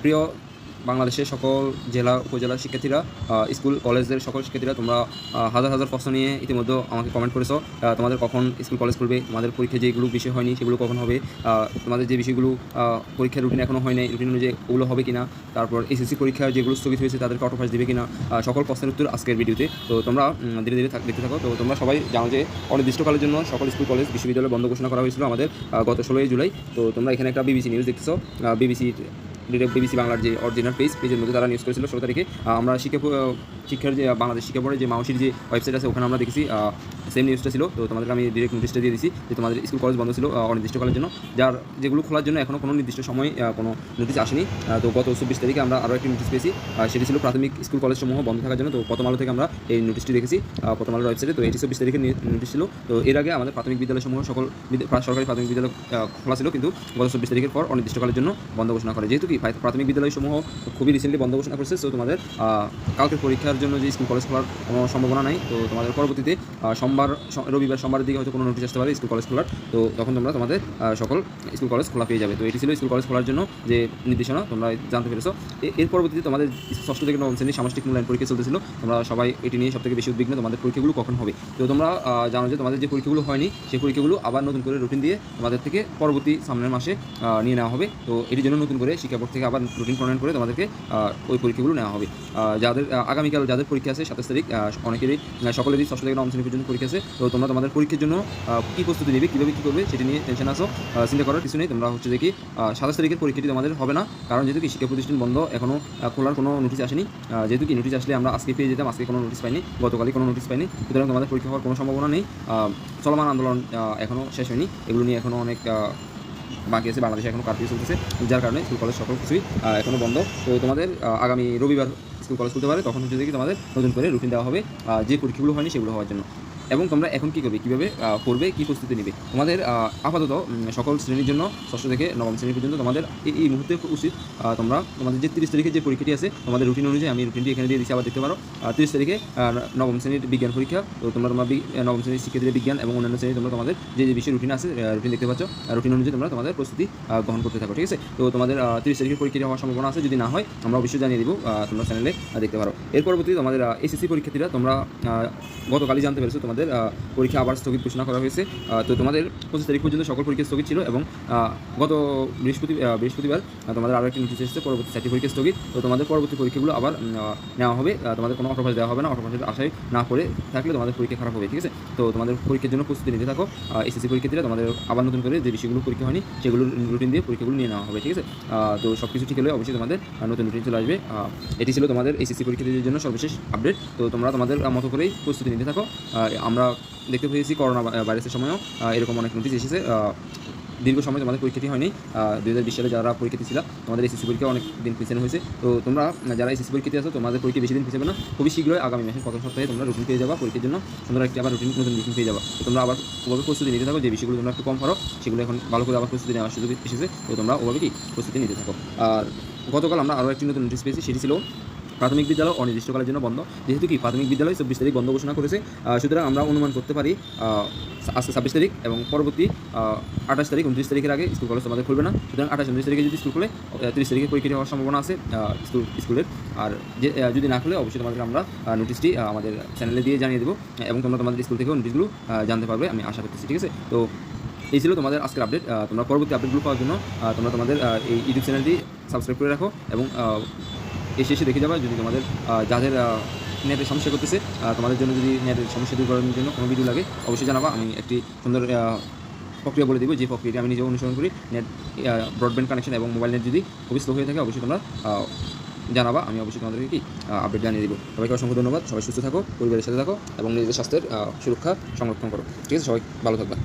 প্রিয় বাংলাদেশের সকল জেলা উপজেলার শিক্ষার্থীরা, স্কুল কলেজের সকল শিক্ষার্থীরা, তোমরা হাজার হাজার প্রশ্ন নিয়ে ইতিমধ্যে আমাকে কমেন্ট করেছো। তোমাদের কখন স্কুল কলেজ করবে, তোমাদের পরীক্ষা যেগুলো বিষয় হয়নি সেগুলো কখন হবে, তোমাদের যে বিষয়গুলো পরীক্ষার রুটিন এখনও হয় নাই, রুটিন অনুযায়ী ওগুলো হবে কিনা, তারপর এসএসসি পরীক্ষা যেগুলো স্থগিত হয়েছে তাদেরকে অটোপাস দেবে কিনা, সকল প্রশ্নের উত্তর আজকের ভিডিওতে। তো তোমরা ধীরে ধীরে দেখতে থাকো। তো তোমরা সবাই জানো যে অনির্দিষ্টকালের জন্য সকল স্কুল কলেজ বিশ্ববিদ্যালয় বন্ধ ঘোষণা করা হয়েছিল আমাদের গত 16 জুলাই। তো তোমরা এখানে একটা বিবিসি নিউজ দেখতেছো, বিবিসি বাংলার যে অরিজিনাল পেজের মধ্যে তারা নিউজ করেছিল 16 তারিখে। আমরা শিক্ষার যে বাংলাদেশ শিক্ষা বোর্ডের যে মাউসির যে ওয়েবসাইট আছে ওখানে আমরা দেখেছি সেম নিউজটা ছিল। তো তোমাদের আমি ডিরেক্ট নোটিশটা দিয়ে দিয়েছি যে তোমাদের স্কুল কলেজ বন্ধ ছিল অনির্দিষ্টকালের জন্য, যেগুলো খোলার জন্য এখনও কোনো নির্দিষ্ট সময় কোনো নোটিশ আসেনি। তো গত 24 তারিখে আমরা আরও একটি নোটিশ পেয়েছি, সেটি ছিল প্রাথমিক স্কুল কলেজসমূহ বন্ধ থাকার জন্য। তো প্রথম আলো থেকে আমরা এই নোটিশটি দেখেছি, প্রথম আলোর ওয়েবসাইটে। তো এটি 24 তারিখে নোটিশ ছিল। তো এর আগে আমাদের প্রাথমিক বিদ্যালয়সমূহ সকল সরকারি প্রাথমিক বিদ্যালয় খোলা ছিল, কিন্তু গত 24 তারিখের পর অনির্দিষ্টকালের জন্য বন্ধ ঘোষণা করে। যেহেতু কি প্রাথমিক বিদ্যালয়সমূহ খুবই রিসেন্টলি বন্ধ ঘোষণা করেছে, তো তোমাদের কালকে পরীক্ষার জন্য যে স্কুল কলেজ খোলার কোনো সম্ভাবনা নাই। তো তোমাদের পরবর্তীতে রবিবার সোমবারের দিকে হয়তো কোনো নোটিশ আসতে পারে স্কুল কলেজ খোলার। তো তখন তোমরা তোমাদের সকল স্কুল কলেজ খোলা পেয়ে যাবে। তো এটি ছিল স্কুল কলেজ খোলার জন্য যে নির্দেশনা, তোমরা জানতে পেরেছো। এর পরবর্তীতে তোমাদের 6ষ্ঠ থেকে 9ম শ্রেণীর সামষ্টিক মূল্যায়ন পরীক্ষা চলতেছিল। তোমরা সবাই এটি নিয়ে সবথেকে বেশি উদ্বিগ্ন, তোমাদের পরীক্ষাগুলো কখন হবে। তো তোমরা জানো যে তোমাদের যে পরীক্ষাগুলো হয়নি সেই পরীক্ষাগুলো আবার নতুন করে রুটিন দিয়ে তোমাদের থেকে পরবর্তী সামনের মাসে নিয়ে নেওয়া হবে। তো এটির জন্য নতুন করে শিক্ষা বোর্ড থেকে আবার রুটিন প্রণয়ন করে তোমাদেরকে ওই পরীক্ষাগুলো নেওয়া হবে। যাদের আগামীকাল যাদের পরীক্ষা আছে 27 তারিখ, অনেকেরই সকলেরই 6ষ্ঠ থেকে 9ম শ্রেণী পর্যন্ত পরীক্ষা আছে। তো তোমরা তোমাদের পরীক্ষার জন্য কী প্রস্তুতি নেবে, কীভাবে কী করবে সেটি নিয়ে টেনশন আসো, চিন্তা করার কিছু নেই। তোমরা হচ্ছে যে কি 27 তারিখের পরীক্ষাটি তোমাদের হবে না, কারণ যেহেতু কি শিক্ষা প্রতিষ্ঠান বন্ধ, এখনও খোলার কোনো নোটিশ আসেনি। যেহেতু কি নোটিশ আসলে আমরা আজকে পেয়ে যেতাম, আজকে কোনো নোটিশ পাইনি, গতকালই কোনো নোটিশ পাইনি। সুতরাং তোমাদের পরীক্ষা হওয়ার কোনো সম্ভাবনা নেই। চলমান আন্দোলন এখনও শেষ হয়নি, এগুলো নিয়ে এখনও অনেক বাকি আছে। বাংলাদেশে এখনও কারফিউ চলতেছে, যার কারণে স্কুল কলেজ সকল কিছুই এখনও বন্ধ। তো তোমাদের আগামী রবিবার স্কুল কলেজ খুলতে পারে, তখন হচ্ছে দেখি তোমাদের নতুন করে রুটিন দেওয়া হবে যে পরীক্ষাগুলো হয়নি সেগুলো হওয়ার জন্য। এবং তোমরা এখন কী করবে, কীভাবে করবে, কী প্রস্তুতি নেবে। তোমাদের আপাতত সকল শ্রেণীর জন্য 6ষ্ঠ থেকে 9ম শ্রেণী পর্যন্ত তোমাদের এই মুহূর্তে উচিত তোমরা তোমাদের যে 30 তারিখে যে পরীক্ষাটি আছে তোমাদের রুটিন অনুযায়ী, আমি রুটিনটি এখানে দিয়ে দিচ্ছি, আবার দেখতে পারো। 30 তারিখে 9ম শ্রেণীর বিজ্ঞান পরীক্ষা। তো তোমরা 9ম শ্রেণীর শিক্ষার্থীদের বিজ্ঞান এবং অন্যান্য শ্রেণী তোমরা তোমাদের যে বিষয় রুটিন আছে, রুটিন দেখতে পাচ্ছ, রুটিন অনুযায়ী তোমরা তোমাদের প্রস্তুতি গ্রহণ করতে থাকো, ঠিক আছে। তো তোমাদের 30 তারিখের পরীক্ষাটি হওয়ার সম্ভাবনা আছে, যদি না হয় আমরা অবশ্যই জানিয়ে দিব, তোমরা চ্যানেলে দেখতে পারো। এর পরবর্তীতে তোমাদের এসএসসি পরীক্ষার্থীরা, তোমরা গতকালই জানতে পেরেছো তোমাদের পরীক্ষা আবার স্থগিত ঘোষণা করা হয়েছে। তো তোমাদের 25 তারিখ পর্যন্ত সকল পরীক্ষা স্থগিত ছিল, এবং গত বৃহস্পতিবার তোমাদের আরও একটি নোটিশ এসেছে, পরবর্তী 4টি পরীক্ষা স্থগিত। তো তোমাদের পরবর্তী পরীক্ষাগুলো আবার নেওয়া হবে। তোমাদের কোনো অটোপাস দেওয়া হবে না, অটোপাসের আশায় না করে থাকলে তোমাদের পরীক্ষা খারাপ হবে, ঠিক আছে। তো তোমাদের পরীক্ষার জন্য প্রস্তুতি নিতে থাকো। এসএসসি পরীক্ষার্থীরা তোমাদের আবার নতুন করে যে বিষয়গুলো পরীক্ষা হয়নি সেগুলো রুটিন দিয়ে পরীক্ষাগুলো নিয়ে নেওয়া হবে, ঠিক আছে। তো সব কিছু ঠিক হলে অবশ্যই তোমাদের নতুন রুটিন চলে আসবে। এটি ছিল তোমাদের এসএসসি পরীক্ষার্থীদের জন্য সর্বশেষ আপডেট। তো তোমরা তোমাদের মতো করেই প্রস্তুতি নিতে থাকো। আমরা দেখতে পেয়েছি করোনা ভাইরাসের সময়ও এরকম অনেক নোটিশ এসেছে। দীর্ঘ সময় তোমাদের পরীক্ষাটি হয়নি। 2020 সালে যারা পরীক্ষার্থী ছিল তোমাদের এসএসসি পরীক্ষা অনেক দিন পিছনে হয়েছে। তো তোমরা যারা এসএসসি পরীক্ষার্থী আছো তোমাদের পরীক্ষা বেশি দিন পিছাবে না, খুবই শীঘ্রই আগামী মাসের প্রথম সপ্তাহে তোমরা রুটিন পেয়ে যাবা পরীক্ষার জন্য, সুন্দর একটি আবার নতুন রুটিন পেয়ে যাবা। তো তোমরা আবার ওভাবে প্রস্তুতি নিতে থাকো, যে বিষয়গুলো তোমরা একটু কম পারো সেগুলো এখন ভালো করে আবার প্রস্তুতি নেওয়ার সুযোগ এসেছে। তো তোমরা ওভাবে কি প্রস্তুতি নিতে থাকো। আর গতকাল আমরা আরও একটি নতুন নোটিশ পেয়েছি, সেটি ছিল প্রাথমিক বিদ্যালয় অনির্দিষ্টকালের জন্য বন্ধ। যেহেতু কি প্রাথমিক বিদ্যালয় 24 তারিখ বন্ধ ঘোষণা করেছে, সুতরাং আমরা অনুমান করতে পারি আজকে 26 তারিখ এবং পরবর্তী 28 তারিখ 29 তারিখের আগে স্কুল কলেজ তোমাদের খুলবে না। সুতরাং 28-29 তারিখে যদি স্কুল খুলে 30 তারিখে পরীক্ষা হওয়ার সম্ভাবনা আছে স্কুলের। আর যদি না খুলে অবশ্যই তোমাদের আমরা নোটিশটি আমাদের চ্যানেলে দিয়ে জানিয়ে দেবো, এবং তোমরা তোমাদের স্কুল থেকেও নোটিশগুলো জানতে পারবে, আমি আশা করতেছি, ঠিক আছে। তো এই ছিল তোমাদের আজকের আপডেট। তোমরা পরবর্তী আপডেটগুলো পাওয়ার জন্য তোমরা তোমাদের এই ইউটিউব চ্যানেলটি সাবস্ক্রাইব করে রাখো, এবং এসে দেখে যাবা যদি তোমাদের যাদের নেটের সমস্যা করতেছে, তোমাদের জন্য যদি নেটের সমস্যা দূর করার জন্য কোনো ভিডিও লাগে অবশ্যই জানাবা। আমি একটি সুন্দর প্রক্রিয়া বলে দিব, যে প্রক্রিয়াটি আমি নিজেও অনুসরণ করি। নেট ব্রডব্যান্ড কানেকশন এবং মোবাইল নেট যদি খুবই স্লো হয়ে থাকে অবশ্যই তোমরা জানাবা, আমি অবশ্যই তোমাদেরকে কি আপডেট জানিয়ে দিব। সবাইকে অসংখ্য ধন্যবাদ। সবাই সুস্থ থাকো, পরিবারের সাথে থাকো এবং নিজেদের স্বাস্থ্যের সুরক্ষা সংরক্ষণ করো, ঠিক আছে। সবাই ভালো থাকবা।